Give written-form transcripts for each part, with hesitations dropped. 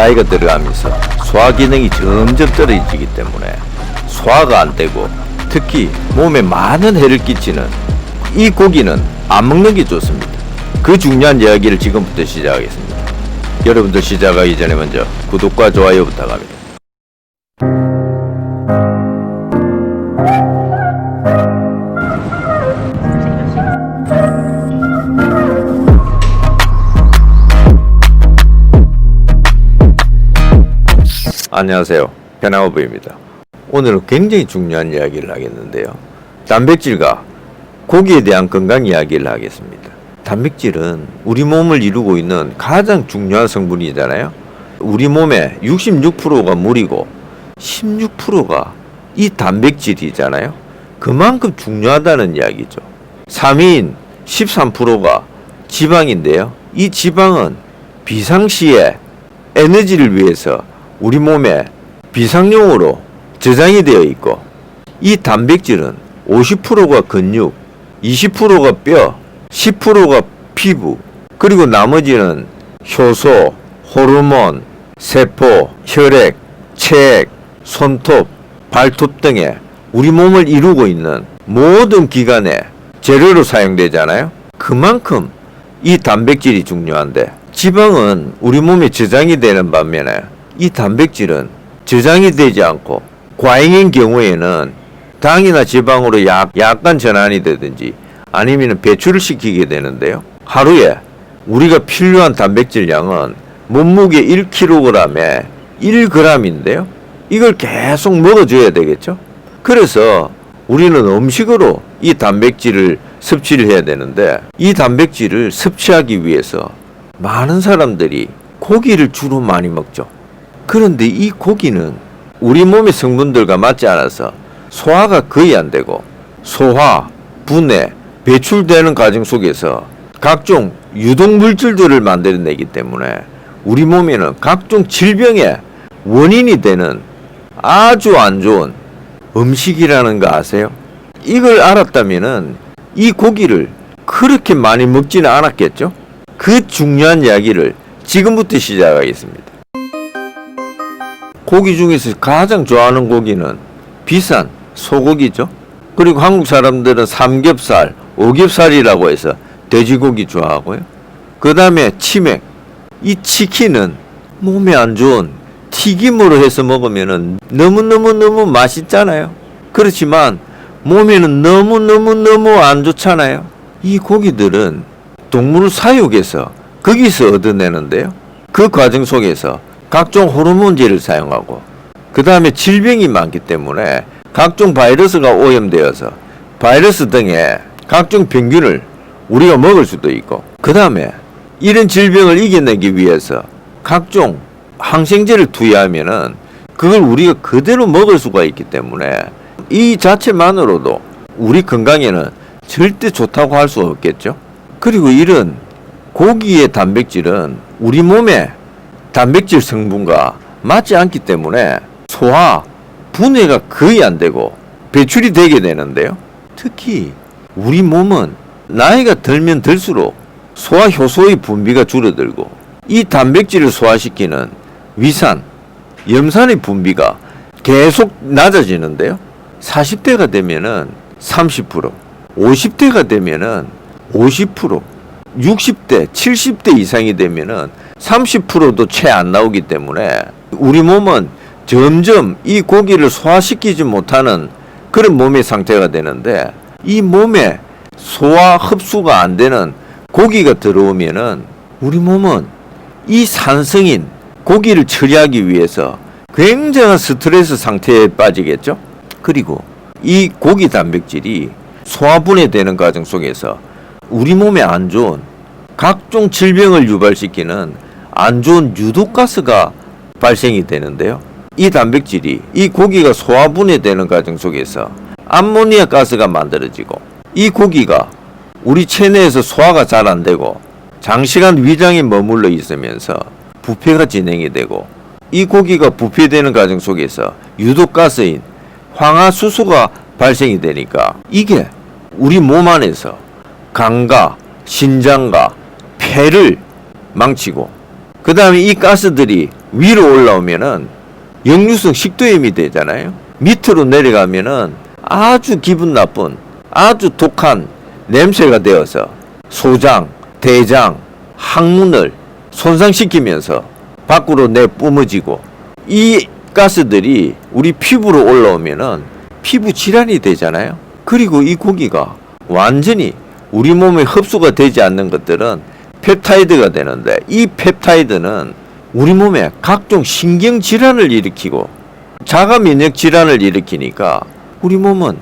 나이가 들어가면서 소화 기능이 점점 떨어지기 때문에 소화가 안 되고 특히 몸에 많은 해를 끼치는 이 고기는 안 먹는 게 좋습니다. 그 중요한 이야기를 지금부터 시작하겠습니다. 여러분들 시작하기 전에 먼저 구독과 좋아요 부탁합니다. 안녕하세요. 변화오브입니다. 오늘은 굉장히 중요한 이야기를 하겠는데요. 단백질과 고기에 대한 건강 이야기를 하겠습니다. 단백질은 우리 몸을 이루고 있는 가장 중요한 성분이잖아요. 우리 몸의 66%가 물이고 16%가 이 단백질이잖아요. 그만큼 중요하다는 이야기죠. 3위인 13%가 지방인데요. 이 지방은 비상시에 에너지를 위해서 우리 몸에 비상용으로 저장이 되어 있고, 이 단백질은 50%가 근육, 20%가 뼈, 10%가 피부, 그리고 나머지는 효소, 호르몬, 세포, 혈액, 체액, 손톱, 발톱 등의 우리 몸을 이루고 있는 모든 기관에 재료로 사용되잖아요. 그만큼 이 단백질이 중요한데, 지방은 우리 몸에 저장이 되는 반면에 이 단백질은 저장이 되지 않고 과잉인 경우에는 당이나 지방으로 약간 전환이 되든지 아니면 배출을 시키게 되는데요. 하루에 우리가 필요한 단백질 양은 몸무게 1kg에 1g인데요. 이걸 계속 먹어줘야 되겠죠. 그래서 우리는 음식으로 이 단백질을 섭취를 해야 되는데, 이 단백질을 섭취하기 위해서 많은 사람들이 고기를 주로 많이 먹죠. 그런데 이 고기는 우리 몸의 성분들과 맞지 않아서 소화가 거의 안 되고, 소화, 분해, 배출되는 과정 속에서 각종 유독물질들을 만들어내기 때문에 우리 몸에는 각종 질병의 원인이 되는 아주 안 좋은 음식이라는 거 아세요? 이걸 알았다면은 이 고기를 그렇게 많이 먹지는 않았겠죠? 그 중요한 이야기를 지금부터 시작하겠습니다. 고기 중에서 가장 좋아하는 고기는 비싼 소고기죠. 그리고 한국 사람들은 삼겹살, 오겹살이라고 해서 돼지고기 좋아하고요. 그 다음에 치맥. 이 치킨은 몸에 안 좋은 튀김으로 해서 먹으면 너무너무 맛있잖아요. 그렇지만 몸에는 너무 안 좋잖아요. 이 고기들은 동물 사육에서 거기서 얻어내는데요. 그 과정 속에서 각종 호르몬제를 사용하고, 그 다음에 질병이 많기 때문에 각종 바이러스가 오염되어서 바이러스 등의 각종 병균을 우리가 먹을 수도 있고, 그 다음에 이런 질병을 이겨내기 위해서 각종 항생제를 투여하면은 그걸 우리가 그대로 먹을 수가 있기 때문에 이 자체만으로도 우리 건강에는 절대 좋다고 할 수 없겠죠. 그리고 이런 고기의 단백질은 우리 몸에 단백질 성분과 맞지 않기 때문에 소화, 분해가 거의 안 되고 배출이 되게 되는데요. 특히 우리 몸은 나이가 들면 들수록 소화 효소의 분비가 줄어들고, 이 단백질을 소화시키는 위산, 염산의 분비가 계속 낮아지는데요. 40대가 되면은 30%, 50대가 되면은 50%, 60대, 70대 이상이 되면은 30%도 채 안 나오기 때문에 우리 몸은 점점 이 고기를 소화시키지 못하는 그런 몸의 상태가 되는데, 이 몸에 소화 흡수가 안 되는 고기가 들어오면은 우리 몸은 이 산성인 고기를 처리하기 위해서 굉장한 스트레스 상태에 빠지겠죠. 그리고 이 고기 단백질이 소화분해되는 과정 속에서 우리 몸에 안 좋은 각종 질병을 유발시키는 안 좋은 유독가스가 발생이 되는데요. 이 단백질이 이 고기가 소화분해되는 과정 속에서 암모니아 가스가 만들어지고, 이 고기가 우리 체내에서 소화가 잘 안 되고 장시간 위장에 머물러 있으면서 부패가 진행이 되고, 이 고기가 부패되는 과정 속에서 유독가스인 황화수소가 발생이 되니까 이게 우리 몸 안에서 간과 신장과 폐를 망치고, 그 다음에 이 가스들이 위로 올라오면은 역류성 식도염이 되잖아요. 밑으로 내려가면은 아주 기분 나쁜 아주 독한 냄새가 되어서 소장, 대장, 항문을 손상시키면서 밖으로 내뿜어지고, 이 가스들이 우리 피부로 올라오면은 피부 질환이 되잖아요. 그리고 이 고기가 완전히 우리 몸에 흡수가 되지 않는 것들은 펩타이드가 되는데, 이 펩타이드는 우리 몸에 각종 신경 질환을 일으키고 자가 면역 질환을 일으키니까 우리 몸은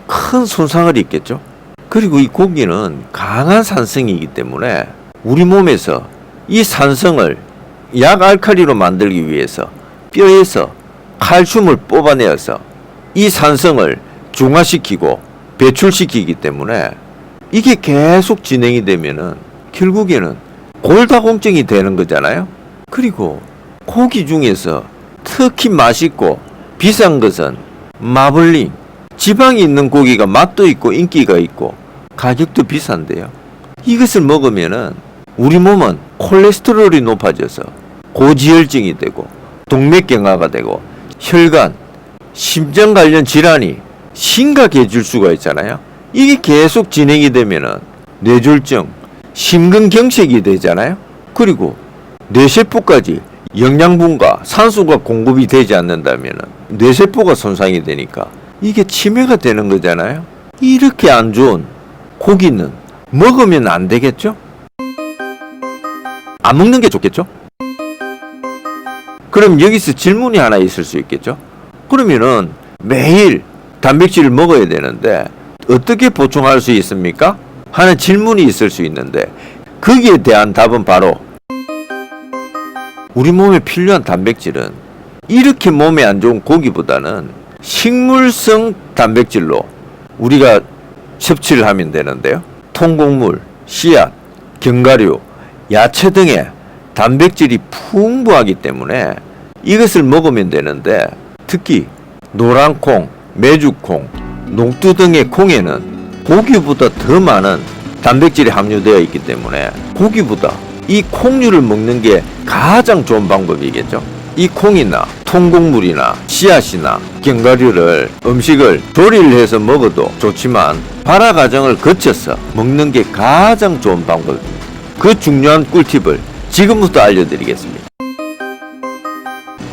큰 손상을 입겠죠. 그리고 이 고기는 강한 산성이기 때문에 우리 몸에서 이 산성을 약 알칼리로 만들기 위해서 뼈에서 칼슘을 뽑아내어서 이 산성을 중화시키고 배출시키기 때문에 이게 계속 진행이 되면은 결국에는 골다공증이 되는 거잖아요. 그리고 고기 중에서 특히 맛있고 비싼 것은 마블링, 지방이 있는 고기가 맛도 있고 인기가 있고 가격도 비싼데요. 이것을 먹으면은 우리 몸은 콜레스테롤이 높아져서 고지혈증이 되고 동맥경화가 되고 혈관, 심장 관련 질환이 심각해질 수가 있잖아요. 이게 계속 진행이 되면은 뇌졸중, 심근경색이 되잖아요. 그리고 뇌세포까지 영양분과 산소가 공급이 되지 않는다면은 뇌세포가 손상이 되니까 이게 치매가 되는 거잖아요. 이렇게 안 좋은 고기는 먹으면 안 되겠죠? 안 먹는 게 좋겠죠? 그럼 여기서 질문이 하나 있을 수 있겠죠? 그러면은 매일 단백질을 먹어야 되는데 어떻게 보충할 수 있습니까? 하는 질문이 있을 수 있는데, 거기에 대한 답은 바로 우리 몸에 필요한 단백질은 이렇게 몸에 안 좋은 고기보다는 식물성 단백질로 우리가 섭취를 하면 되는데요. 통곡물, 씨앗, 견과류, 야채 등의 단백질이 풍부하기 때문에 이것을 먹으면 되는데, 특히 노란콩, 메주콩, 녹두 등의 콩에는 고기보다 더 많은 단백질이 함유되어 있기 때문에 고기보다 이 콩류를 먹는 게 가장 좋은 방법이겠죠. 이 콩이나 통곡물이나 씨앗이나 견과류를 음식을 조리를 해서 먹어도 좋지만 발화 과정을 거쳐서 먹는 게 가장 좋은 방법입니다. 그 중요한 꿀팁을 지금부터 알려드리겠습니다.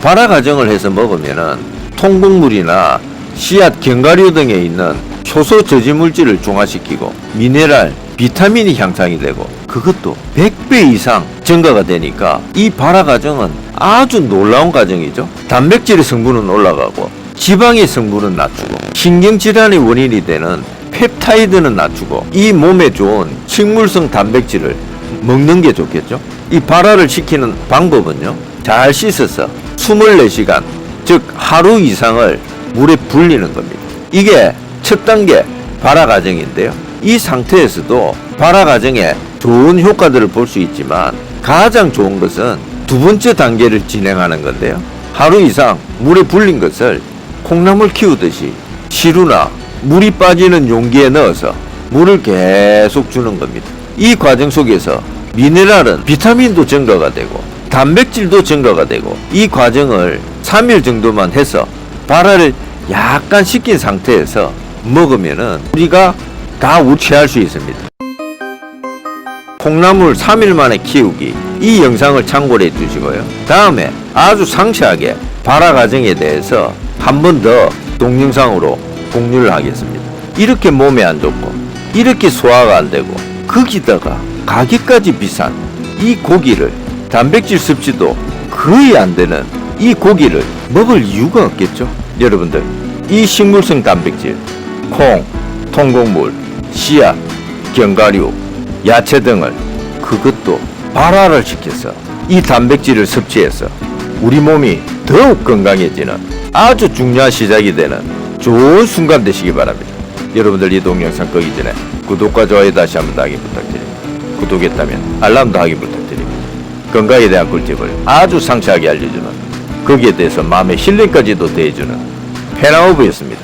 발화 과정을 해서 먹으면은 통곡물이나 씨앗, 견과류 등에 있는 효소 저지 물질을 중화시키고 미네랄, 비타민이 향상이 되고 그것도 100배 이상 증가가 되니까 이 발화 과정은 아주 놀라운 과정이죠. 단백질의 성분은 올라가고 지방의 성분은 낮추고 신경질환의 원인이 되는 펩타이드는 낮추고 이 몸에 좋은 식물성 단백질을 먹는 게 좋겠죠. 이 발화를 시키는 방법은요, 잘 씻어서 24시간, 즉 하루 이상을 물에 불리는 겁니다. 이게 첫 단계 발화 과정인데요. 이 상태에서도 발화 과정에 좋은 효과들을 볼 수 있지만 가장 좋은 것은 두 번째 단계를 진행하는 건데요. 하루 이상 물에 불린 것을 콩나물 키우듯이 시루나 물이 빠지는 용기에 넣어서 물을 계속 주는 겁니다. 이 과정 속에서 미네랄은 비타민도 증가가 되고 단백질도 증가가 되고, 이 과정을 3일 정도만 해서 발화를 약간 식힌 상태에서 먹으면은 우리가 다 우취할 수 있습니다. 콩나물 3일 만에 키우기, 이 영상을 참고로 해두시고요. 다음에 아주 상세하게 발화 과정에 대해서 한 번 더 동영상으로 공유를 하겠습니다. 이렇게 몸에 안 좋고 이렇게 소화가 안 되고 거기다가 가격까지 비싼 이 고기를, 단백질 섭취도 거의 안 되는 이 고기를 먹을 이유가 없겠죠. 여러분들, 이 식물성 단백질, 콩, 통곡물, 씨앗, 견과류, 야채 등을 그것도 발화를 시켜서 이 단백질을 섭취해서 우리 몸이 더욱 건강해지는 아주 중요한 시작이 되는 좋은 순간 되시기 바랍니다. 여러분들, 이 동영상 끄기 전에 구독과 좋아요 다시 한번 더 하기 부탁드립니다. 구독했다면 알람도 하기 부탁드립니다. 건강에 대한 꿀팁을 아주 상세하게 알려주는, 거기에 대해서 마음의 힐링까지도 더해주는 페나오브였습니다.